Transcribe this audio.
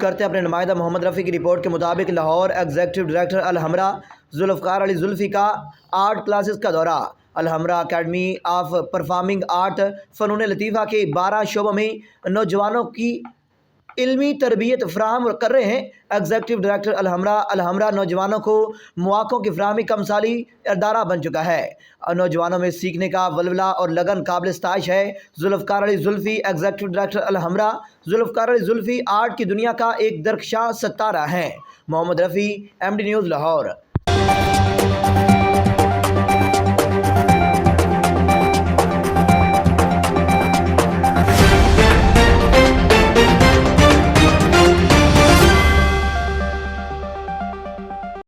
करते हैं अपने नुमाइंदा मोहम्मद रफ़ी की रिपोर्ट के मुताबिक लाहौर एग्जीक्यूटिव डायरेक्टर अल-हमरा जुल्फ़कार अली जुल्फ़ी का आर्ट क्लासेस का दौरा। अल-हमरा अकेडमी ऑफ परफॉर्मिंग आर्ट फ़नून लतीफ़ा के 12 शोबों में नौजवानों की इल्मी तरबियत फ़राहम कर रहे हैं। एग्जीक्यूटिव डायरेक्टर अल-हमरा नौजवानों को मौक़ों की फ़राहमी का मिसाली इदारा बन चुका है और नौजवानों में सीखने का वलवला और लगन काबिल इस्ताइश है। Zulfiqar Ali Zulfi executive director Alhamra Zulfiqar Ali Zulfi art की दुनिया का एक दरख्शां सितारा हैं। Mohammad Rafi, MD news, Lahore.